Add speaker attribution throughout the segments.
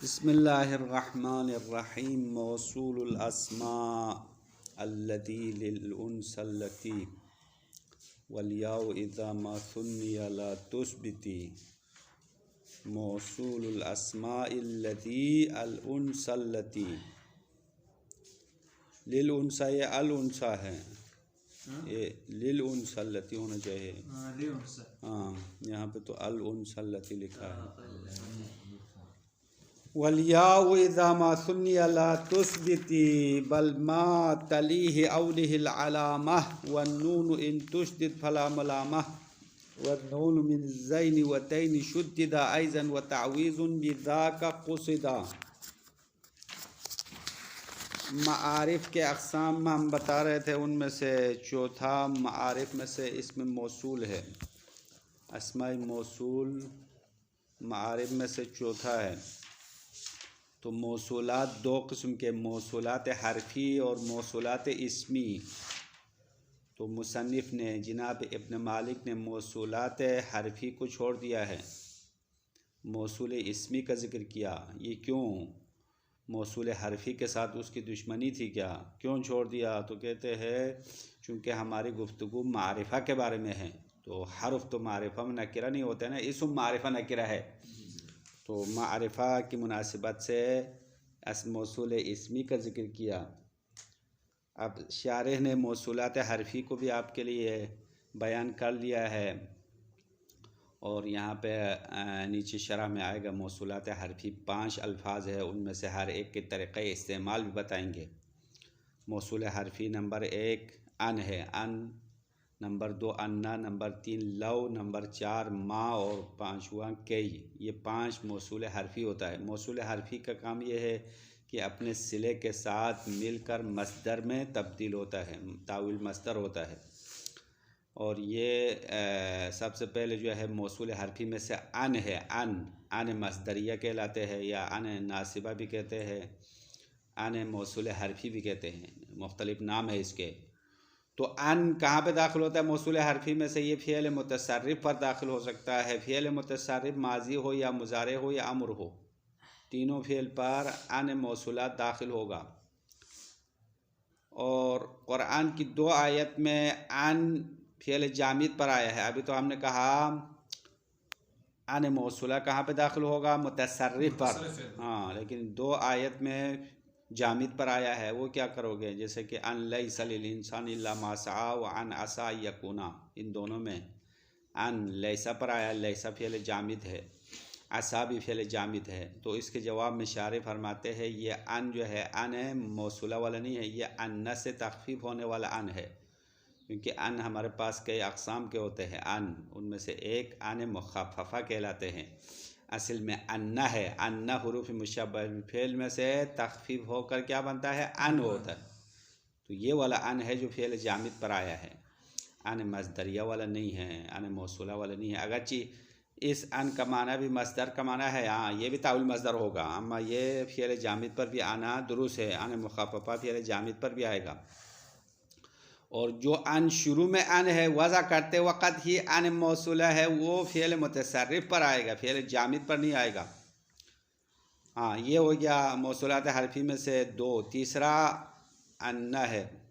Speaker 1: बिस्मिल्लाहिर्रहमानिर्रहीम। मौसूलुल अस्मा अल्लती लिल उनसल्लती वल याउ इज़ा मा सुन्निया ला तुस्बिती। मौसूलुल अस्मा अल्लती अल उनसल्लती। लिल उनसा ये अल उनसा है, ये लिल उनसल्लती होना चाहिए। हाँ, यहाँ पे तो अल उनसल्लती लिखा है। वलियाउ इज़ा मा सुन्निया ला तुस्बिती बल मा तलीहि औलिहिल अलामह वन्नून इन तुशदिद फला मलामह वन्नून मिन ज़ैनि व तैनि शुद्दिदा ऐज़न व तावीज़ुन बिज़ाका क़ुसिदा। मारिफ के अक़साम में हम बता रहे थे, उनमें से चौथा मारिफ में से इसमें मौसूल है। अस्माई मौसूल मारिफ में से चौथा है। तो मौसूलात दो किस्म के, मौसूलात हरफी और मौसूलात इस्मी। तो मुसन्निफ़ ने जनाब इब्न मालिक ने मौसूलात हरफी को छोड़ दिया है, मौसूल इस्मी का ज़िक्र किया। ये क्यों? मौसूल हरफी के साथ उसकी दुश्मनी थी क्या? क्यों छोड़ दिया? तो कहते हैं चूँकि हमारी गुफ्तगू मारिफा के बारे में है, तो हर्फ तो मारिफा में नकिरा नहीं होता है ना, इसम मारिफा नकिरा है। तो मारिफा की मुनासिबत से अस मौसूल इस्मी का ज़िक्र किया। अब शारिह ने मौसूलात हरफी को भी आपके लिए बयान कर लिया है, और यहाँ पे नीचे शरह में आएगा मौसूलात हरफी 5 अल्फाज है, उनमें से हर एक के तरीक़े इस्तेमाल भी बताएंगे। मौसूल हरफी नंबर 1 अन है, अन। नंबर 2 अन्ना, नंबर 3 लव, नंबर 4 माँ, और 5वां कई। ये 5 मौसूल हरफी होता है। मौसूल हरफी का काम ये है कि अपने सिले के साथ मिलकर मस्दर में तब्दील होता है, ताविल मस्दर होता है। और ये सबसे पहले जो है मौसूल हरफी में से अन है, अन मस्दरिया कहलाते हैं, या अन नासिबा भी कहते हैं, अन मौसूल हरफी भी कहते हैं, मुख्तलिफ नाम है इसके। तो अन कहाँ पे दाखिल होता है मौसूल हरफी में से? ये फ़ियल मुतसर्रिफ पर दाखिल हो सकता है। फ़ियल मुतसर्रिफ माजी हो या मुजारे हो या अम्र हो, तीनों फ़ियल पर अन मौसूलात दाखिल होगा। और कुरान की 2 आयत में अन फ़ियल जामिद पर आया है। अभी तो हमने कहा अन मौसूला कहाँ पे दाखिल होगा? मुतसर्रिफ पर। हाँ, लेकिन 2 आयत में जामिद पर आया है। वो क्या करोगे? जैसे कि अन लैसा लिल इंसान इल्ला मा सआ व अन असा यकूना, इन दोनों में अन लैसा पर आया, लैसा फ़ियल जामिद है, असा भी फ़ियल जामिद है। तो इसके जवाब में शारिह फरमाते हैं ये अन जो है, अन है मौसूला वाला नहीं है, ये अन्ना से तख़फ़ीफ़ होने वाला अन है। क्योंकि अन हमारे पास कई अक़साम के होते हैं अन, उनमें से एक अन मुख़फ़फ़ा कहलाते हैं। असल में अन्ना है, अन्ना हुरूफ़ मुशब्बह फ़ेल में से तख़फ़ीफ़ होकर क्या बनता है? अन होता है। तो ये वाला अन है जो फ़ेल जामिद पर आया है, अन मस्दरिया वाला नहीं है, अन मौसूला वाला नहीं है। अगरचि इस अन का माना भी मस्दर का माना है, हाँ ये भी ताउल मस्दर होगा, अम्मा ये फ़ेल जामिद पर भी आना दुरुस्त है, अन मुख़फ़फ़ा फ़ेल जामिद पर भी आएगा। और जो अन शुरू में अन है वज़ा करते वक़्त ही अन मौसूला है, वो फ़ियल मुतसर्रिफ पर आएगा, फ़ियल जामिद पर नहीं आएगा। हाँ, ये हो गया मौसूलात हरफी में से 2। तीसरा अन्ना है,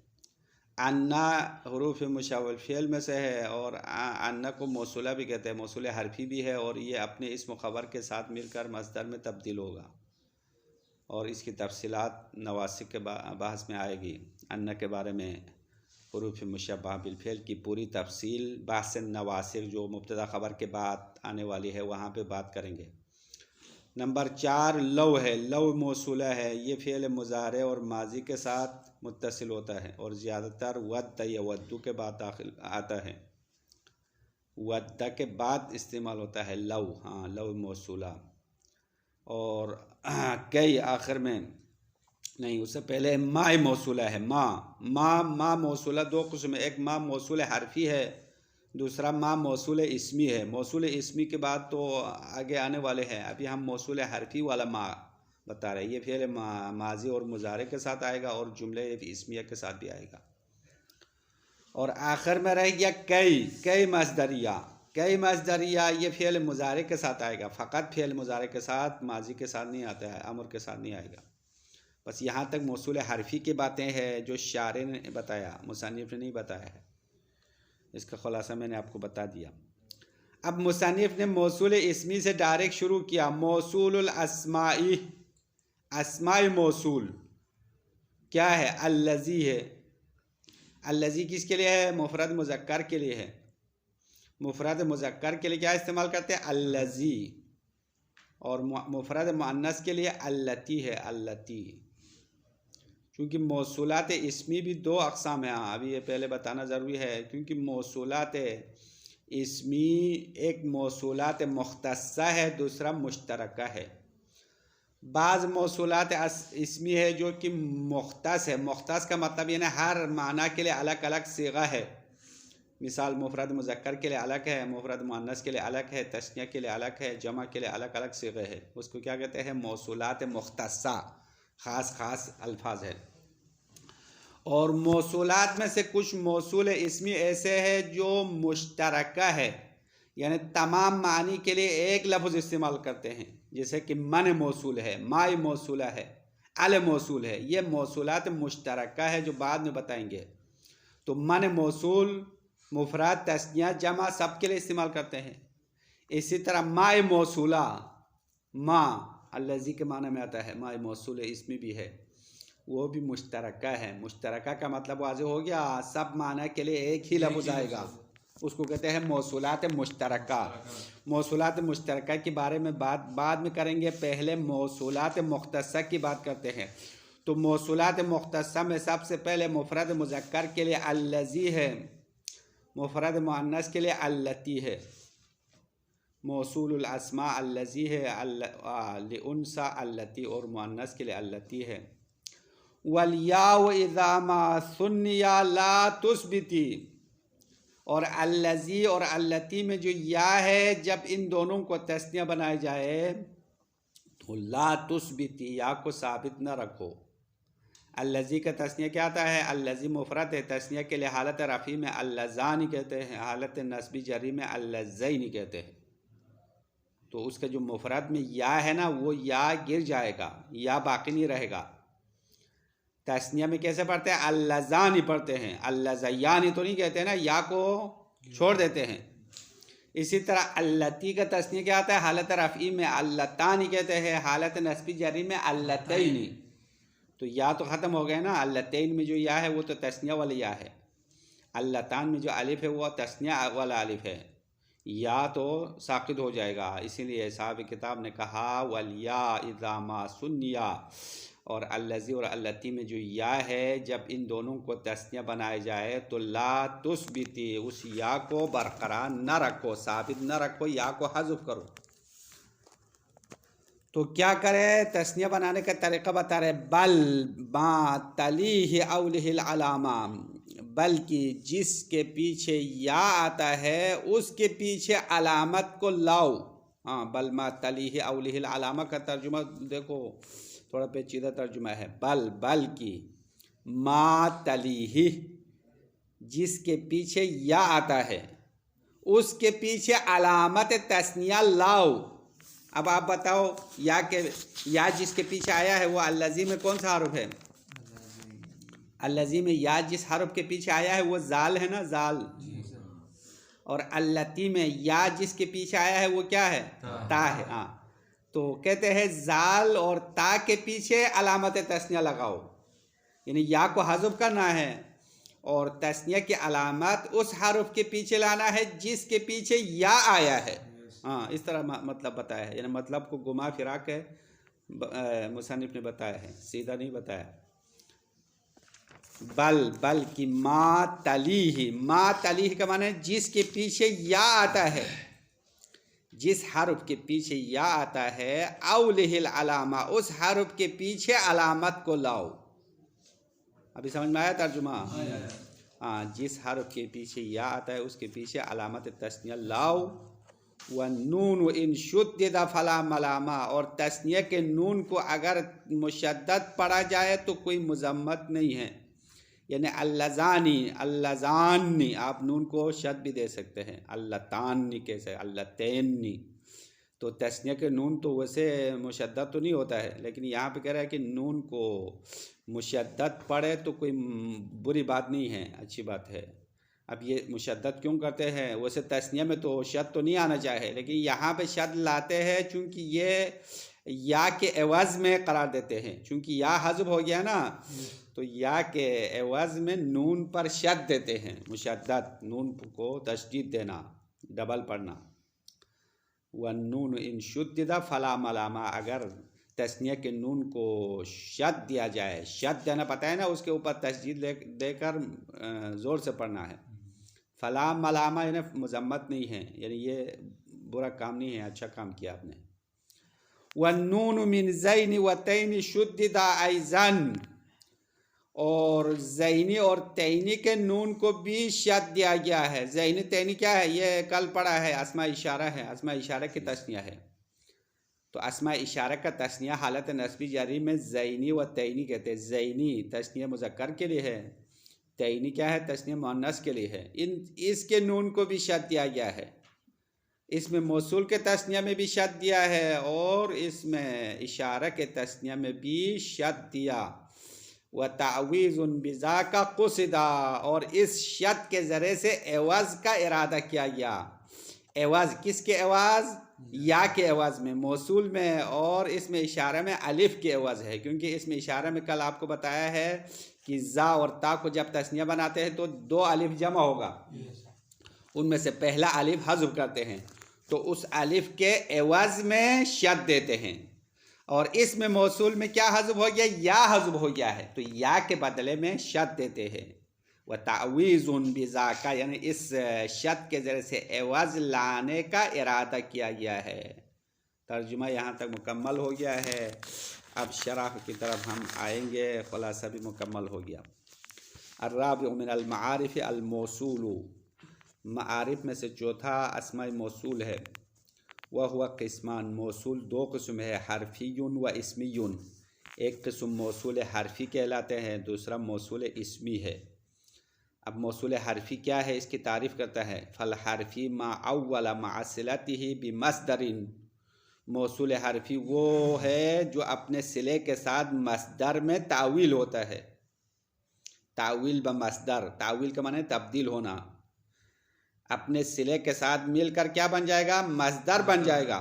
Speaker 1: अन्ना हुरूफ़ मुशव्वल फ़ियल में से है, और अन्ना को मौसूला भी कहते हैं, मौसूल हरफी भी है, और ये अपने इस्म ख़बर के साथ मिलकर मस्दर में तब्दील होगा। और इसकी तफसीलात नवासिक के बहस में आएगी। अन्ना के बारे में हुरूफ़ मुशब्बह बिलफ़िल की पूरी तफसील बहस नवासिक जो मुब्तदा ख़बर के बाद आने वाली है वहाँ पे बात करेंगे। नंबर 4 लव है, लव मौसूला है, ये फ़ियल मुज़ारे और माजी के साथ मुत्तसिल होता है, और ज़्यादातर वद्द या वद्दू के बाद दाखिल आता है, वद्दा के बाद इस्तेमाल होता है लव। हाँ, लव मौसूला। और कई आखिर में नहीं, उससे पहले माँ मौसूला है, माँ मौसूला 2 किस्म, एक माँ मौसूल हरफी है, दूसरा माँ मौसूल इस्मी है। मौसूल इस्मी के बाद तो आगे आने वाले हैं, अभी हम मौसूल हरफी वाला माँ बता रहे हैं। ये फ़ियल माजी और मुज़ारे के साथ आएगा, और जुमले इस्मिया के साथ भी आएगा। और आखिर में रह गया कई मस्दरिया। कई मजदरिया, ये फ़ेल मुजारे के साथ आएगा, फ़कत फ़ेल मुजारे के साथ, माजी के साथ नहीं आता है, अमर के साथ नहीं आएगा। बस यहाँ तक मौसूल हरफी की बातें हैं जो शायर ने बताया, मुसन्निफ़ ने नहीं बताया है। इसका खुलासा मैंने आपको बता दिया। अब मुसन्निफ़ ने मौसूल इस्मी से डायरेक्ट शुरू किया। मौसूल अस्माई, अस्माई मौसूल क्या है? अल्लज़ी है। अल्लज़ी किसके लिए है? मुफ़रद मुज़क्कर के लिए है। मुफ़रद मुज़क्कर के लिए क्या इस्तेमाल करते हैं? अल्लज़ी। और मुफ़रद मुअन्नस के लिए अल्लती है, अल्लती। क्योंकि मौसूलात इस्मी भी दो अक़साम हैं। अभी ये पहले बताना ज़रूरी है, क्योंकि मौसूलात इस्मी एक मौसूलात मुख्तस्सा है, दूसरा मुश्तरका है। बाज़ मौसूलात इस्मी है जो कि मुख्तस है। मुख्तस का मतलब ये ना हर माना के लिए अलग अलग सिगा है। मिसाल मुफ़रद मुज़क्कर के लिए अलग है, मुफ़रद मुअन्नस के लिए अलग है, तस्निया के लिए अलग है, जमा के लिए अलग अलग सिगे है। उसको क्या कहते हैं? मौसूलात मुख्तस्सा, ख़ास ख़ास अल्फाज है। और मौसूलात में से कुछ मौसूल इस्मी ऐसे है जो मुश्तरका है, यानी तमाम मानी के लिए एक लफ्ज़ इस्तेमाल करते हैं। जैसे कि मन मौसूल है, माई मौसूला है, अल मौसूल है। ये मौसूलात मुश्तरका है जो बाद में बताएंगे। तो मन मौसूल मुफ़रद, तस्निया, जमा सब के लिए इस्तेमाल करते हैं। इसी तरह माई मौसूला, माँ अल्लज़ी के माने में आता है, माई मौसूल इसमें भी है, वो भी मुश्तरका है। मुश्तरका का मतलब वाज़ेह हो गया, सब माना के लिए एक ही लफ्ज़ आएगा, उसको कहते हैं मौसूलात मुश्तरका। मौसूलात मुश्तरका के बारे में बात बाद में करेंगे, पहले मौसूलात मुख्तस्सा की बात करते हैं। तो मौसूलात मुख्तस्सा में सबसे पहले मुफ़रद मुज़क्कर के लिए अल्लज़ी है, मुफ़रद मुअन्नस के लिए अल्लती है। मौसूलुल अस्मा अल्लज़ी है, लिउन्सा अल्लती, और मुअन्नस के लिए अल्लती है। वलिया व इज़ा मा सुन्निया ला तुस्बिती, और अल्लज़ी और अल्लती में जो या है, जब इन दोनों को तस्निया बनाया जाए तो ला तुस्बिती, या को साबित न रखो। अल्लज़ी का तस्निया क्या आता है? अल्लज़ी मुफ़रद है, तस्निया के लिए हालत रफ़ी में अल्लज़ानी कहते हैं, हालत नस्बी जरी में अल्लज़ैनी कहते हैं। तो उसका जो मुफ़रद में या है ना, वो या गिर जाएगा, या बाकी नहीं रहेगा। तस्निया में कैसे पढ़ते हैं? अल्लज़ानी पढ़ते हैं, अल्लज़यानी तो नहीं कहते हैं ना, या को छोड़ देते हैं। इसी तरह अल्लती का तस्निया क्या आता है? हालत रफ़ी में अल्लतानी कहते हैं, हालत नस्बी जरी में अल्लतैनी। तो या तो ख़त्म हो गए ना। अल्लतैन में जो या है वो तो तस्निया वाला या है, अल्लतान में जो अलिफ है वो तस्निया वाला अलिफ है, या तो साकित हो जाएगा। इसीलिए साहब किताब ने कहा वलिया इज़ा मा सुन्निया, और अल्लज़ी और अल्लती में जो या है, जब इन दोनों को तस्निया बनाया जाए तो ला तुस्बिती, उस या को बरकरार न रखो, साबित न रखो, या को हज़फ करो। तो क्या करे? तस्निया बनाने का तरीक़ा बता रहे, बल मा तलीहि औलिहिल अलामा, बल्कि जिसके पीछे या आता है उसके पीछे अलामत को लाओ। हाँ, बल मा तलीहि औलिहिल अलामा का तर्जुमा देखो, थोड़ा पेचीदा तर्जुमा है। बल की मा तलीहि, जिसके पीछे या आता है उसके पीछे अलामत तस्निया लाओ। अब आप बताओ, या जिसके पीछे आया है वो अल्लज़ी में कौन सा हर्फ है? अल्लज़ी में या जिस हर्फ के पीछे आया है वो जाल है ना, जाल। और अल्लती में या जिसके पीछे आया है वो क्या है? ता है। हाँ, तो कहते हैं जाल और ता के पीछे अलामत तस्निया लगाओ, यानी या को हज़फ करना है और तस्निया की अलामत उस हर्फ के पीछे लाना है जिसके पीछे या आया है। हाँ, इस तरह मतलब बताया है, यानी मतलब को घुमा फिरा के मुसन्निफ़ ने बताया है, सीधा नहीं बताया। बल की मा तलीहि का माने जिसके पीछे या आता है, जिस हर्फ के पीछे या आता है, औलिहिल अलामा, उस हर्फ के पीछे अलामत को लाओ। अभी समझ में आया तर्जुमा? हाँ, जिस हर्फ के पीछे या आता है उसके पीछे अलामत तस्निया लाओ। व नून इन शुद्दिद फला मलामा, और तस्निया के नून को अगर मुशद्दद पढ़ा जाए तो कोई मुज़म्मत नहीं है, यानी अल्लज़ानी, अल्लज़ानी, आप नून को शद भी दे सकते हैं, अल्लतानी कैसे, अल्लतैनी। तो तस्निया के नून तो वैसे मुशद्दद तो नहीं होता है, लेकिन यहाँ पे कह रहा है कि नून को मुशद्दद पढ़े तो कोई बुरी बात नहीं है, अच्छी बात है। अब ये मुशद्दद क्यों करते हैं? वैसे तस्निया में तो शद तो नहीं आना चाहिए, लेकिन यहाँ पे शद लाते हैं चूँकि ये या के एवज़ में करार देते हैं, चूँकि या हज़्फ हो गया ना, तो या के एवज़ में नून पर शद देते हैं, मुशद्दद, नून को तशदीद देना, डबल पढ़ना। वन्नून इन शुद्दिदा फला मलामा, अगर तस्निया के नून को शद दिया जाए, शद देना पता है ना, उसके ऊपर तशदीद देकर ज़ोर से पढ़ना है। फला मलामा यानी मुज़म्मत नहीं है, यानी ये बुरा काम नहीं है, अच्छा काम किया आपने। वन्नून मिन ज़ैनी व तैनी शुद्दिदा ऐज़न, और ज़ैनी और तैनी के नून को भी शद दिया गया है। ज़ैनी तैनी क्या है? ये कल पढ़ा है, अस्मा इशारा है, अस्मा इशारा की तस्निया है। तो अस्मा इशारा का तस्निया हालत नस्बी जारी में ज़ैनी व तैनी कहते हैं। ज़ैनी तस्निया मुज़क्कर के लिए है, तैनी क्या है? तस्निया मुअन्नस के लिए है। इसके नून को भी शद दिया गया है। इसमें मौसूल के तस्निया में भी शद दिया है और इसमें इशारा के तस्निया में भी शद दिया। व तावीज़ुन बिज़ा का कुसिदा, और इस शद के ज़रिए से एवाज़ का इरादा किया गया। एवाज़ किसके एवाज़? या के एवाज़ में, मौसूल में, और इसमें इशारा में अलिफ के एवाज़ है, क्योंकि इसमें इशारा में कल आपको बताया है कि ज़ा और ता को जब तस्निया बनाते हैं तो दो अलिफ जमा होगा, उनमें से पहला अलिफ हज़्फ करते हैं, तो उस अलिफ के एवाज़ में शद देते हैं। और इसमें मौसूल में क्या हज़्फ हो गया? या हज़्फ हो गया है, तो या के बदले में शद देते हैं। व तावीज़ुन बिज़ाका, यानी इस शद के ज़रिए से एवाज़ लाने का इरादा किया गया है। तर्जुमा यहाँ तक मुकम्मल हो गया है। अब शरह की तरफ हम आएंगे, खुलासा भी मुकम्मल हो गया। अर्राबिउ मिनल मआरिफ़ अल मौसूलु, मआरिफ़ में से चौथा अस्माए मौसूल है। वह हुआ किस्मान, मौसूल दो किस्म है, हरफीयुन व इस्मियुन। एक किस्म मौसूल हरफी कहलाते हैं, दूसरा मौसूल इस्मी है। अब मौसूल हरफी क्या है, इसकी तारीफ़ करता है। फल हरफी मा अव्वला मअसिलतिही बिमस्दरिन, मौसूल हरफी वो है जो अपने सिले के साथ मस्दर में तावील होता है। तावील ब मस्दर, तावील का माने तब्दील होना, अपने सिले के साथ मिलकर क्या बन जाएगा? मस्दर बन जाएगा।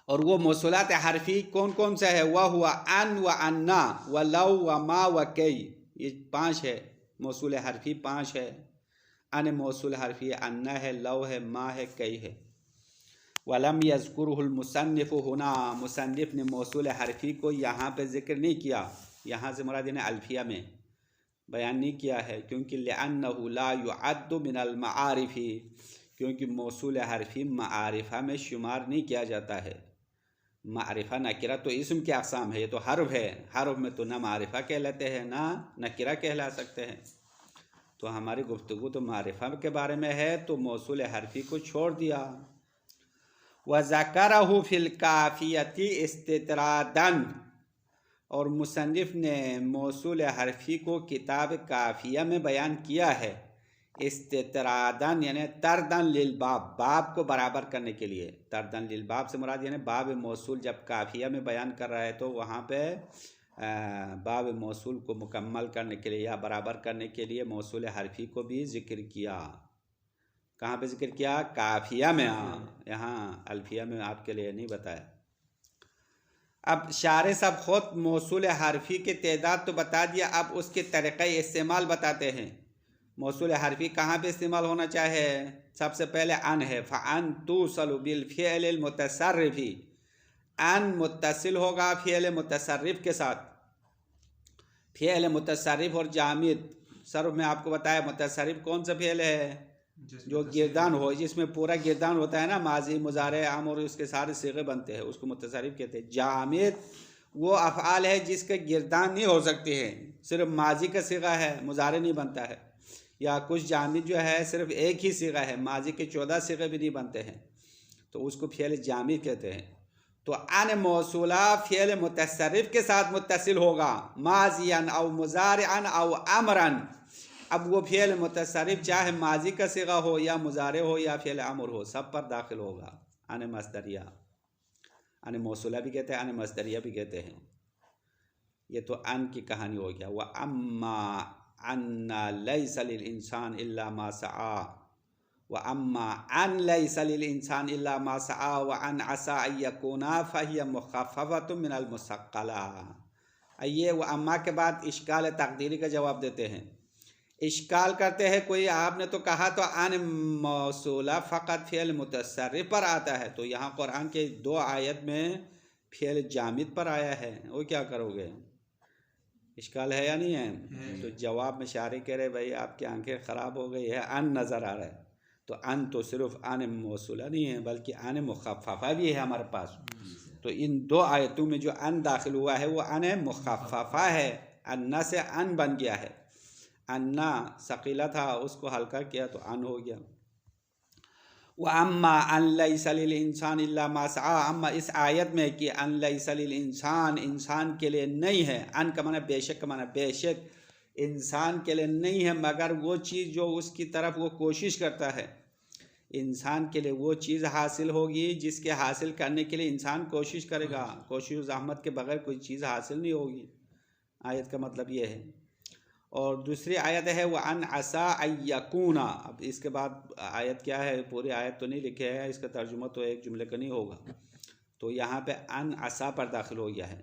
Speaker 1: और वो मौसूलात हरफी कौन कौन सा है? वह हुआ अन व अन्ना व लव व मा व कई, ये 5 है। मौसूल हरफी 5 है। अन मौसूल हरफी, अन्ना है, लव है, मा है, कई है। वलम यज़कुरुहुल मुसन्निफ़ हुना, मुसन्निफ़ ने मौसूल हरफी को यहाँ पे ज़िक्र नहीं किया, यहाँ से मुराद ने अल्फिया में बयान नहीं किया है, क्योंकि लिअन्नहु ला युअद्दु मिनल मआरिफ़ी, क्योंकि मौसूल हरफी मारिफा में शुमार नहीं किया जाता है। मारिफा नकिरा तो इस्म की अक़साम है, ये तो हर्फ है, हर्फ में तो ना मारिफा कहलाते हैं ना नकिरा कहला सकते हैं। तो हमारी गुफ्तगू तो मारिफा के बारे में है, तो मौसूल हरफी को छोड़ दिया। व ज़करहु फिल काफ़ियती इस्तितरादन, और मुसन्निफ़ ने मौसूल हरफी को किताब काफ़िया में बयान किया है। इस्तितरादन यानी तरदन लिल बाब, बाब को बराबर करने के लिए। तरदन लिल बाब से मुराद यानी बाब मौसूल जब काफ़िया में बयान कर रहा है तो वहाँ पे बाब मौसूल को मुकम्मल करने के लिए या बराबर करने के लिए मौसूल हरफी को भी ज़िक्र किया। कहाँ पे ज़िक्र किया? काफ़िया में। हाँ, यहाँ अल्फिया में आपके लिए नहीं बताया। अब शारे साहब ख़ुद मौसूल हरफी की तादाद तो बता दिया, अब उसके तरीक़े इस्तेमाल बताते हैं। मौसूल हरफी कहाँ पे इस्तेमाल होना चाहे? सबसे पहले अन है, फ़अन तुसलु बिल फ़िअलिल मुतसर्रिफ़ी, अन मुत्तसिल होगा फ़िअल मुतसर्रिफ़ के साथ। फ़िअल मुतसर्रिफ़ और जामिद, सर्फ में आपको बताया मुतसर्रिफ़ कौन सा फ़िअल है? जो गिरदान हो, जिसमें पूरा गिरदान होता है ना, माजी मुज़ारे आम और उसके सारे सिगे बनते हैं, उसको मुतसर्रिफ़ कहते हैं। जामिद वो अफ़आल है जिसके गिरदान नहीं हो सकती है, सिर्फ माजी का सिगा है, मुज़ारे नहीं बनता है। या कुछ जामिद जो है सिर्फ एक ही सिगा है, माजी के 14 सिगे भी नहीं बनते हैं, तो उसको फ़िअल जामिद कहते हैं। तो अन मौसूला फ़ियल मुतसर्रिफ के साथ मुत्तसिल होगा, माज़ियन औ मुज़ारिअन औ अमरन। अब वो फ़ियल मुतसर्रिफ चाहे माजी का सिगा हो या मुज़ारे हो या फ़ियल अमर हो, सब पर दाखिल होगा। अन मस्दरिया, अन मौसूला भी कहते हैं, अन मस्दरिया भी कहते हैं। ये तो अन की कहानी हो गया। वह अम्मा अन्ना लैसा लिल इंसान इल्ला मा सआ, व अम्मा अन लैसा लिल इंसान इल्ला मा सआ व अन असा अन यकूना फहिय मुखफ़फ़तुम मिनल मुसक्क़ला। ये व अम्मा के बाद इश्काल तक़दीरी का जवाब देते हैं। इश्काल करते हैं कोई, आपने तो कहा तो अन मौसूला फ़क़त फ़ियल मुतसर्रिफ पर आता है, तो यहाँ कुरान के 2 आयत में फ़ियल जामिद पर आया है, वो क्या करोगे? इश्काल है या नहीं है? तो जवाब में शारे कह रहे भाई आपकी आंखें ख़राब हो गई है, अन नज़र आ रहा है। तो अन तो सिर्फ अन मौसूला नहीं है बल्कि अन मुखफ़फ़ा भी है हमारे पास। तो इन 2 आयतों में जो अन दाखिल हुआ है वो अन मुखफ़फ़ा है, अन्ना से अन बन गया है। अन्ना सकीला था, उसको हल्का किया तो अन हो गया। व अम्मा अन लैसा लिल इंसान इल्ला मा सआ, अम्मा इस आयत में कि अन लैसा लिल इंसान, इंसान के लिए नहीं है। अन का माना बेशक का माना बेशक इंसान के लिए नहीं है मगर वो चीज़ जो उसकी तरफ वो कोशिश करता है। इंसान के लिए वो चीज़ हासिल होगी जिसके हासिल करने के लिए इंसान कोशिश करेगा। कोशिश ज़हमत के बगैर कोई चीज़ हासिल नहीं होगी। आयत का मतलब ये है। और दूसरी आयत है वह अन असा अयकूना। अब इसके बाद आयत क्या है, पूरी आयत तो नहीं लिखे है, इसका तर्जुमा तो एक जुमले का नहीं होगा। तो यहाँ पे अन असा पर दाखिल हो गया है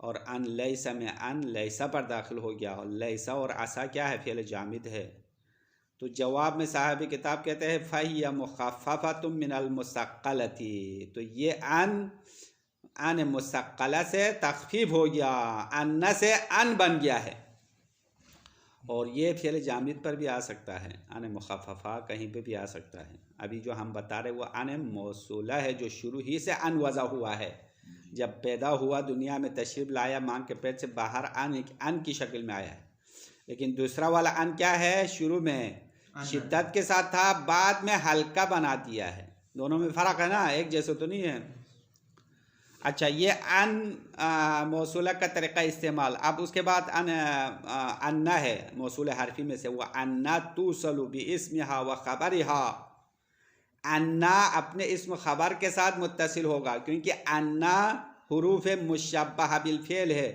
Speaker 1: और अन लैसा में अन लैसा पर दाखिल हो गया। और लैसा और असा क्या है, फ़ियल जामिद है। तो जवाब में साहब किताब कहते हैं फ़हिय मुखफ़फ़तुम मिनल मुसक्क़लती। तो ये अन मुसक्क़ला से तख़फ़ीफ़ हो गया, अन्ना से अन बन गया है। और ये फ़ियल जामिद पर भी आ सकता है, अन मुखफ़फ़ा कहीं पे भी आ सकता है। अभी जो हम बता रहे वो अन मौसूला है जो शुरू ही से अन वज़ा हुआ है। जब पैदा हुआ दुनिया में तशरीफ़ लाया, माँ के पेट से बाहर अन की शक्ल में आया है। लेकिन दूसरा वाला अन क्या है, शुरू में शिद्दत के साथ था, बाद में हल्का बना दिया है। दोनों में फ़र्क है ना, एक जैसे तो नहीं है। अच्छा, ये अन मौसूला का तरीक़ा इस्तेमाल। अब उसके बाद अन्ना है मौसूल हरफी में से, वह अन्ना तूसलु बिइस्मिहा व ख़बरिहा। अन्ना अपने इस्म ख़बर के साथ मुत्तसिल होगा क्योंकि अन्ना हुरूफ मुशब्बह बिल फ़िल है।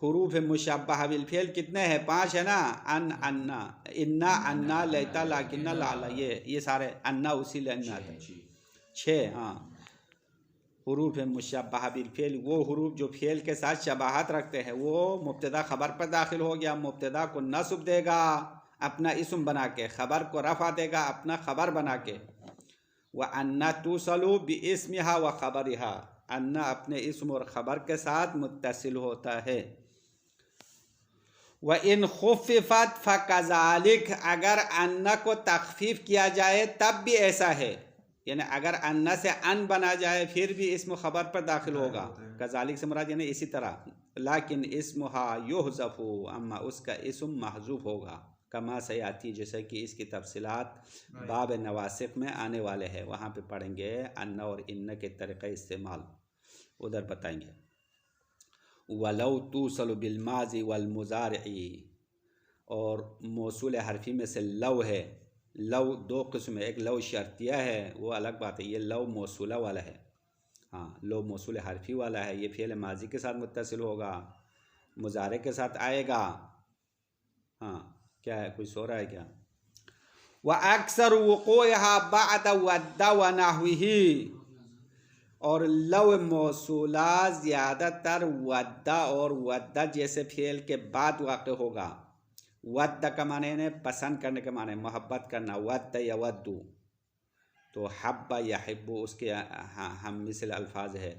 Speaker 1: हुरूफ मुशब्बह बिल फ़िल कितने हैं, 5 है ना। अन अन्ना इन्ना अन्ना लैता लाकिन्ना लाला, ये सारे अन्ना उसी अन्ना था 6। हाँ, हुरूफ मुशब्बह बिल फ़िल वो हुरूफ जो फ़िल के साथ शबाहत रखते हैं, वो मुब्तदा ख़बर पर दाखिल हो गया। मुब्तदा को नस्ब देगा अपना इस्म बना के, ख़बर को रफ़ा देगा अपना ख़बर बना के। व अन्ना तुसलु बिइस्मिहा व ख़बरिहा, अन्ना अपने इस्म और ख़बर के साथ मुत्तसिल होता है। व इन खुफ़िफ़त फ़कज़ालिक, अगर अन्ना को तख़फ़ीफ़ किया जाए तब भी ऐसा है, यानी अगर अन्ना से अन बना जाए फिर भी इस्म ख़बर पर दाखिल होगा। कज़ालिक से मुराद यानी इसी तरह। लाकिन इस्मुहा युहज़फ़ु, अम्मा उसका इस्म महज़ूफ़ होगा। कमा से आती, जैसे कि इसकी तफसीलात बाब नवासिक में आने वाले हैं, वहाँ पे पढ़ेंगे अन्ना और इन्ना के तरीक़े इस्तेमाल, उधर बताएंगे। वलौ तूसलु बिल माज़ी वल मुज़ारिई, और मौसूल हरफी में से लव है। लव 2 किस्म है, एक लव शर्तिया है, वो अलग बात है। ये लव मौसूला वाला है। हाँ, लव मौसूल हरफी वाला है, ये फ़ियल माजी के साथ मुत्तसिल होगा, मुज़ारे के साथ आएगा। हाँ, क्या है, कोई सो रहा है क्या? व अक्सर वक़ूअहा बअद वद्दा व नहविही, और लव मौसूला ज़्यादातर वद्दा और वद्दा जैसे फ़ियल के बाद वाक़ होगा। वद्दा का माने ने पसंद करने के माने, मोहब्बत करना, वद्दा यवद्दु। तो हब्बा यहिब्बु उसके हम मिसल अल्फाज है।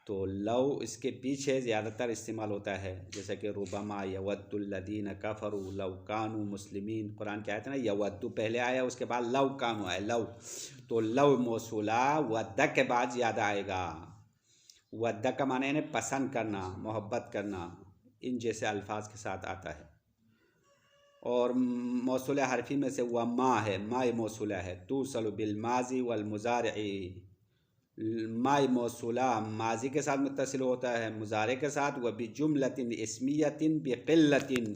Speaker 1: तो लव इसके पीछे ज़्यादातर इस्तेमाल होता है, जैसे कि रुबमा यवद्दुल्लज़ीना कफ़रू लव कानू मुस्लिमीन। कुरान की आयत है ना, यवद्दु पहले आया, उसके बाद लव कानू आया, लव। तो लव मौसूला वद्दा के बाद ज़्यादा आएगा। वद्दा का माने ने पसंद करना, मोहब्बत करना, इन जैसे अल्फाज के साथ आता है। और मौसूल हरफी में से वह मा है, मा मौसूला है। तूसलु बिल माज़ी वल मुज़ारिई, माई मौसूला माजी के साथ मुत्तसिल होता है मुजारे के साथ, व बिजुमलतिन इस्मियतिन बिक़िल्लतिन,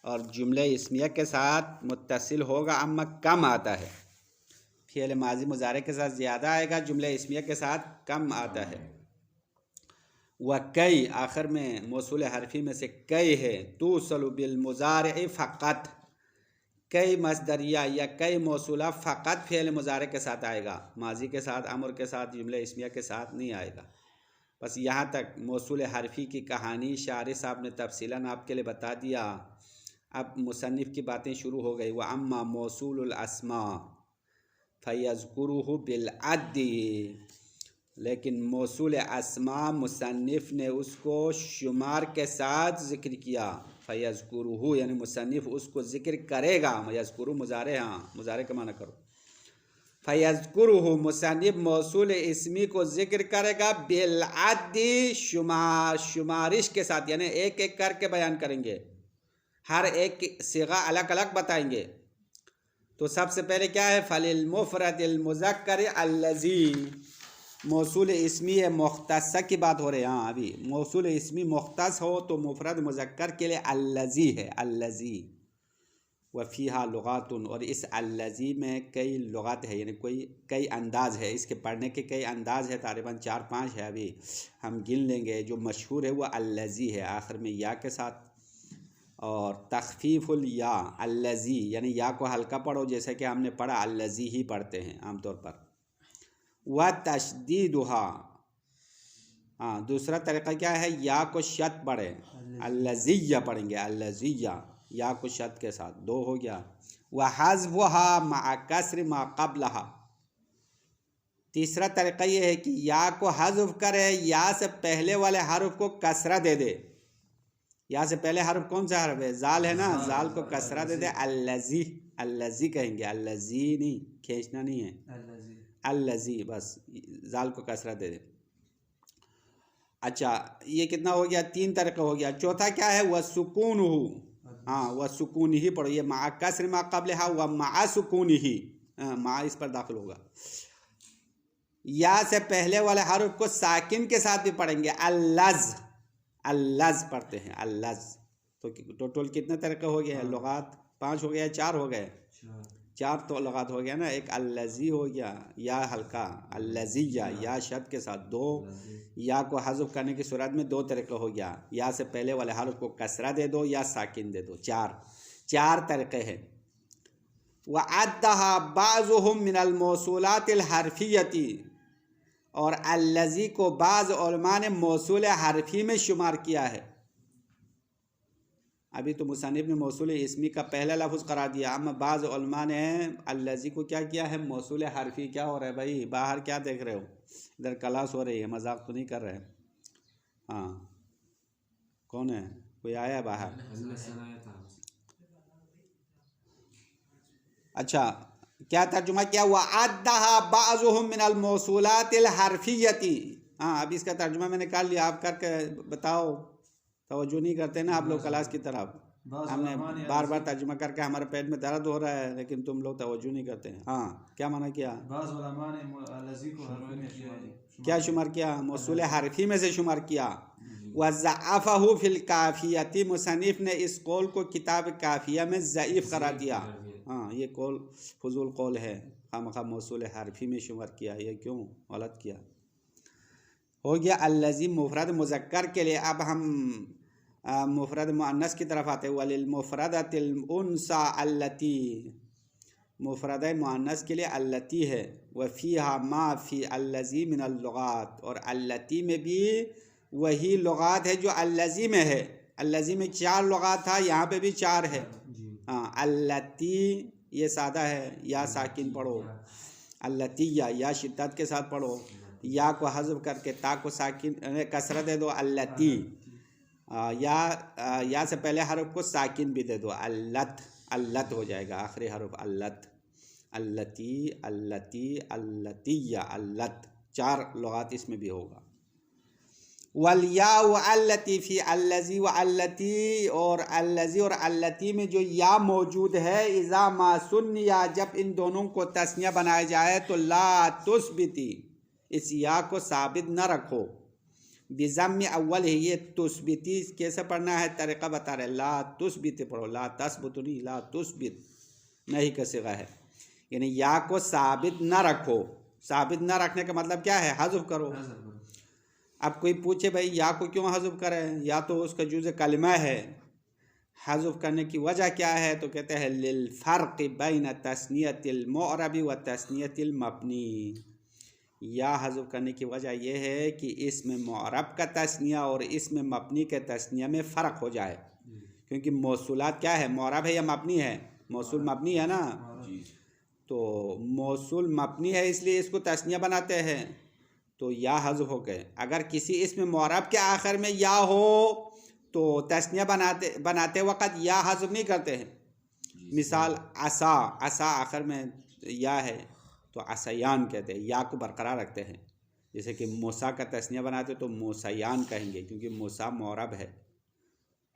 Speaker 1: और जुमले इस्मिया के साथ मुत्तसिल होगा अम्मा कम आता है। फ़ियल माजी मुजारे के साथ ज़्यादा आएगा, जुमले इस्मिया के साथ कम आता है। व कई आखिर में मौसूल हरफी में से कई है, तूसलु बिल मुजारे फ़क़त, कई मसदरिया या कई मौसूला फ़क़त फ़ियल मुजारे के साथ आएगा, माजी के साथ अमर के साथ जुमले इस्मिया के साथ नहीं आएगा। बस यहाँ तक मौसूल हरफी की कहानी शायर साहब ने तफसीलन आपके लिए बता दिया। अब मुसन्निफ़ की बातें शुरू हो गई। व अम्मा मौसूलुल अस्मा फ़यज़कुरुहु बिल अद्दी, लेकिन मौसूल अस्मा मुसन्निफ़ ने उसको शुमार के साथ ज़िक्र किया। फ़यज़कुरुहु यानी मुसन्निफ़ उसको ज़िक्र करेगा। यज़कुरु मुजारे, हाँ मुजारे का माना करो। फ़यज़कुरुहु मुसन्निफ़ मौसूल इस्मी को ज़िक्र करेगा बिल अद्दी, शुमारिश के साथ, यानी एक एक करके बयान करेंगे, हर एक सिगा अलग अलग बताएंगे। तो सबसे पहले क्या है, फ़लिल मुफ़रदिल मुज़क्कर अल्लज़ी, मौसूल इस्मी मुख्तस की बात हो रही है। हाँ अभी मौसूल इस्मी मुख्तस हो तो मुफ़रद मुज़क्कर के लिए अल्लज़ी है, अल्लज़ी। व फ़ीहा लुगातुन, और इस अल्लज़ी में कई लुगात है, यानी कई अंदाज़ है, इसके पढ़ने के कई अंदाज़ है, तकरीबन 4-5 है, अभी हम गिन लेंगे। जो मशहूर है वह अल्लज़ी है, आखिर में या के साथ, और तख़फ़ीफ़ुल या अल्लज़ी, यानी या को हल्का पढ़ो, जैसे कि हमने पढ़ा अल्लज़ी ही पढ़ते हैं आमतौर पर। व तशदीदुहा, हाँ दूसरा तरीक़ा क्या है, या को शत पढ़े, अल्लज़िया पढ़ेंगे, अल्लज़िया, या को शत के साथ, 2 हो गया। व हज़्फ़ुहा मा कसर मा क़ब्लहा, तीसरा तरीक़ा ये है कि या को हज़्फ़ करे, या से पहले वाले हर्फ को कसरा दे दे। या से पहले हर्फ कौन सा हर्फ है, जाल है ना, जाल को कसरा दे दे, अल्लज़ी, अल्लज़ी कहेंगे, अल्लज़ी नहीं, खींचना नहीं है, अल्लज़ी, बस जाल को कसरा दे दे। अच्छा ये कितना हो गया, 3 तरीक़ा हो गया। चौथा क्या है, वह सुकून हो, हाँ वह सुकून ही पढ़ो, ये मा कसर मा क़ब्ल हा, वह मा सुकून ही, मा इस पर दाखिल होगा। या से पहले वाले हर्फ को साकिन के साथ भी पढ़ेंगे, अल्लज़, अल्लज़ पढ़ते हैं, अल्लज़। तो टोटल कितने तरीक़े हो गए हैं, लुगात 5 हो गया, 4 हो गए, 4 तो लुगात हो गया ना। एक अल्लज़ी हो गया, या हल्का, अल्लज़िया या शद के साथ 2, या को हज़्फ़ करने की सूरत में 2 तरीक़े हो गया, या से पहले वाले हर्फ को कसरा दे दो या साकिन दे दो, 4 तरीक़े हैं। व अद्दहा बाज़ुहुम मिनल मौसूलातिल हरफियती, और अल्लज़ी को बाज़ उलमा ने मौसूल हरफी में शुमार किया है। अभी तो मुसन्निफ़ ने मौसूल इस्मी का पहला लफ्ज़ करार दिया, अम्मा बाज़ उलमा ने अल्लज़ी को क्या किया है, मौसूल हरफी। क्या हो रहा है भाई, बाहर क्या देख रहे हो, इधर क्लास हो रही है, मजाक तो नहीं कर रहे हैं। हाँ कौन है, कोई आया बाहर? अच्छा क्या तर्जुमा किया, हुआ अद्दहा बाज़ुहुम मिनल मौसूलातिल हरफियती। हाँ अभी इसका तर्जुमा मैंने कर लिया, आप करके बताओ, तवज्जो नहीं करते ना आप लोग क्लास की तरफ। हमने बार बार तर्जुमा करके हमारे पेट में दर्द हो रहा है, लेकिन तुम लोग तवज्जो नहीं करते हैं। हाँ क्या माना किया, क्या शुमार किया, मौसूल हरफी में से शुमार किया। वज़अफ़हु फ़िल काफ़ियती, मुसन्निफ़ ने इस कौल को किताब काफ़िया में ज़ईफ़ करार दिया। हाँ ये कौल फजूल कौल है, खामखा मौसूल हरफी में शुमार किया, ये क्यों गलत किया। हो गया अल्लज़ी मुफ़रद मुज़क्कर के लिए। अब हम मुफ़रद मुअन्नस की तरफ आते हैं। वलिल मुफ़रदतिल उन्सा अल्लती, मुफ़रद मुअन्नस के लिए अल्लती है। व फ़ीहा मा फ़ी अल्लज़ी मिनल लुगात, और अल्लती में भी वही लुगात है जो अल्लज़ी में है। अल्लज़ी में 4 लुगात था, यहाँ पे भी 4 है। हाँ अल्लती ये सादा है, या साकिन पढ़ो, अल्लतिया या शिद्दत के साथ पढ़ो, या को हज़्फ़ करके ता को साकिन कसरा दे दो, अल्लती, या से पहले हर्फ को साकिन भी दे दो, अल्लत, अल्लत हो जाएगा आखिरी हर्फ, अल्लत, अल्लती, अल्लती, अल्लतिया, अल्लत, 4 लुगात इसमें भी होगा। वलिया व अल्लती फ़ी अल्लज़ी व अल्लती, और अल्लज़ी और अल्लती में जो या मौजूद है, इज़ा मा सुन्निया, जब इन दोनों को तस्निया बनाया जाए तो ला तुस्बिती, इस या को साबित न रखो। बिज़म्म अव्वल है, ये तुस्बिती कैसे पढ़ना है तरीक़ा बता रहे, ला तुस्बित पढ़ो, ला तस्बुत नहीं, ला तुस्बित नहीं का सिगा है, यानी या को साबित न रखो। साबित न रखने का मतलब क्या है, हज़्फ़ करो। अब कोई पूछे भाई या को क्यों हज़्फ़ करें, या तो उसका जुज़ कलमा है, हज़्फ़ करने की वजह क्या है, तो कहते हैं लिल फ़र्क़ बैन तस्नियतिल मुअरबी व तस्नियतिल मबनी। या हज़्फ़ करने की वजह यह है कि इसमें मुअरब का तस्निया और इसमें मबनी के तस्निया में फ़र्क हो जाए, क्योंकि मौसूलात क्या है, मुअरब है या मबनी है, मौसूल मबनी है ना, तो मौसूल मबनी है इसलिए इसको तस्निया बनाते हैं, तो या हज़्फ़ हो गए। अगर किसी इसमें मुअरब के आखिर में या हो तो तस्निया बनाते वक़्त या हज़्फ़ नहीं करते हैं। मिसाल असा, असा आखिर में या है तो असयान कहते हैं, या को बरकरार रखते हैं। जैसे कि मूसा का तस्निया बनाते तो मूसयान कहेंगे, क्योंकि मूसा मुअरब है।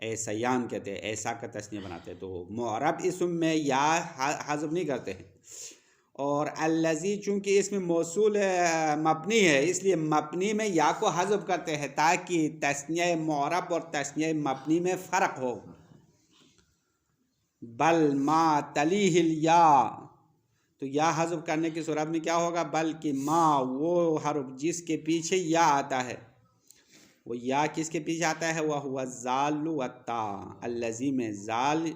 Speaker 1: ऐसयान कहते हैं, ऐसा का तस्निया बनाते हैं, तो मुअरब इसम में या हज़्फ़ नहीं करते हैं। और अल्लज़ी चूँकि इसमें मौसूल मबनी है, इसलिए मबनी में या को हज़्फ़ करते हैं ताकि तस्निया मुअरब और तस्निया मबनी में फ़र्क हो। बल मा तलीहिल या, तो या हज़्फ़ करने की सूरत में क्या होगा, बल्कि माँ वो हर्फ जिसके पीछे या आता है, वो या किसके पीछे आता है, वह हुआ ज़ाल व ता। अल्लज़ी में ज़ाल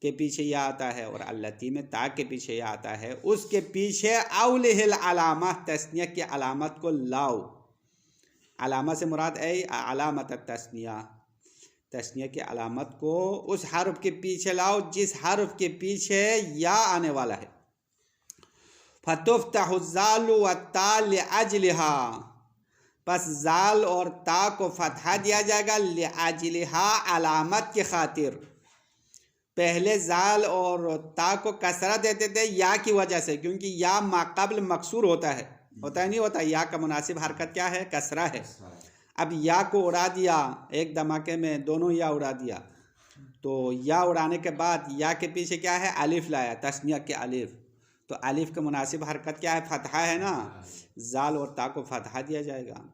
Speaker 1: के पीछे या आता है और अल्लती में ता के पीछे या आता है, उसके पीछे औलिहिल अलामा, तस्निया की अलामत को लाओ। अलामा से मुराद है अलामत तस्निया, तस्निया की अलामत को उस हर्फ के पीछे लाओ जिस हर्फ के पीछे या आने वाला है। फतुफ्तहु ज़ालु व ता लिअज्लिहा, बस ज़ाल और ता को फतहा दिया जाएगा, लिअज्लिहा अलामत की खातिर। पहले ज़ाल और ता को कसरा देते थे या की वजह से, क्योंकि या माक़ब्ल मकसूर होता है, नहीं होता, या का मुनासिब हरकत क्या है, कसरा है। अब या को उड़ा दिया एक धमाके में, दोनों या उड़ा दिया, तो या उड़ाने के बाद या के पीछे क्या है, अलिफ लाया, तस्निया के अलिफ, तो अलिफ के मुनासिब हरकत क्या है, फतहा है ना, ज़ाल और ता को फतहा दिया जाएगा।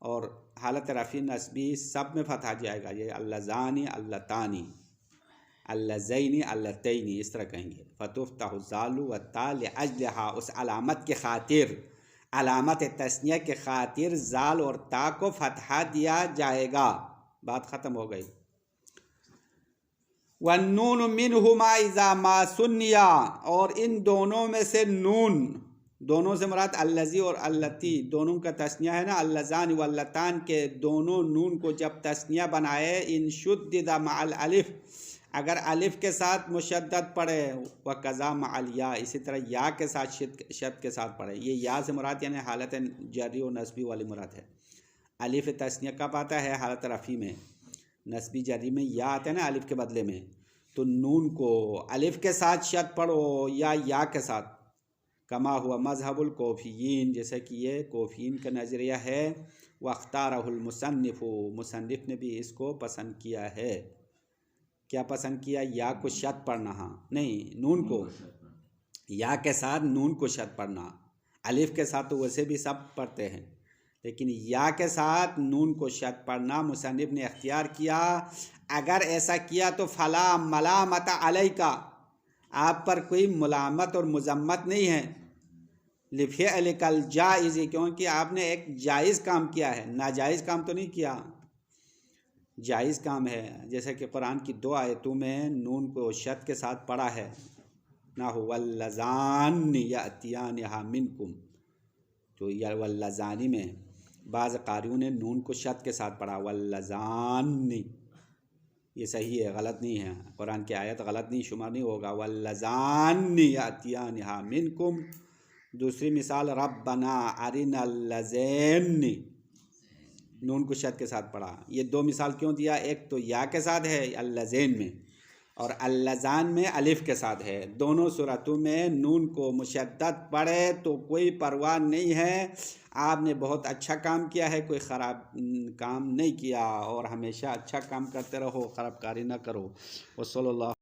Speaker 1: और हालत रफ़ी नस्बी सब में फतहा जाएगा, ये अल्लज़ानी अल्लतानी, अल्लज़ैनी अल्लतैनी, इस तरह कहेंगे। फतुफ्तहु ज़ालु व ता लिअज्लिहा, उस अलामत के खातिर, अलामत तस्निया के खातिर ज़ाल और ता को फतहा दिया जाएगा। बात ख़त्म हो गई। वन्नून मिनहुमा इज़ा मा सुन्निया, और इन दोनों में से नून, दोनों से मुराद अल्लज़ी और अल्लती, दोनों का तस्निया है ना, अल्लज़ान व अल्लतान के दोनों नून को जब तस्निया बनाए, इन शुद्दिदा मअल अलिफ, अगर अलिफ के साथ मुशद्दद पढ़े, व कज़ा मअल या, इसी तरह या के साथ शद के साथ पढ़े। ये या से मुराद यानी हालत जरी और नस्बी वाली मुराद है। अलिफ तस्निया कब आता है, हालत रफ़ी में, नस्बी जरी में या आता है ना अलिफ के बदले में, तो नून को अलिफ के साथ शद पढ़ो या के साथ। कमा हुआ मज़हबुल कोफ़ियीन, जैसे कि ये कोफ़ियीन का नज़रिया है। वख्तारहुल मुसन्निफ़ु, मुसन्निफ़ ने भी इसको पसंद किया है। क्या पसंद किया, या को शद पढ़ना, हाँ नहीं, नून को या के साथ नून को शद पढ़ना। अलिफ के साथ तो वैसे भी सब पढ़ते हैं, लेकिन या के साथ नून को शद पढ़ना मुसन्निफ़ ने इख्तियार किया। अगर ऐसा किया तो फ़ला मलामत अलैका, आप पर कोई मुलामत और मुज़म्मत नहीं है, लिफ़िअलिकल जाइज़, क्योंकि आपने एक जायज़ काम किया है, नाजायज़ काम तो नहीं किया, जायज़ काम है। जैसे कि कुरान की 2 आयतों में नून को शद के साथ पढ़ा है ना, हो वल्लज़ानी यातियानिहा मिनकुम, तो या वल्लज़ानी में बाज़ कारियों ने नून को शद के साथ पढ़ा, वल्लज़ानी, ये सही है, गलत नहीं है, कुरान की आयत गलत नहीं शुमार नहीं होगा। वल्लज़ानी यातियानिहा मिनकुम। दूसरी मिसाल रब्बना अरिनल लज़ैनी, नून को शद के साथ पढ़ा। ये 2 मिसाल क्यों दिया, एक तो या के साथ है अल्लज़ैन में, और अल्लज़ान में अलिफ के साथ है। दोनों सूरतों में नून को मुशद्दद पढ़े तो कोई परवाह नहीं है, आपने बहुत अच्छा काम किया है, कोई ख़राब काम नहीं किया। और हमेशा अच्छा काम करते रहो, ख़राबकारी ना करो। वसल्लल्लाहु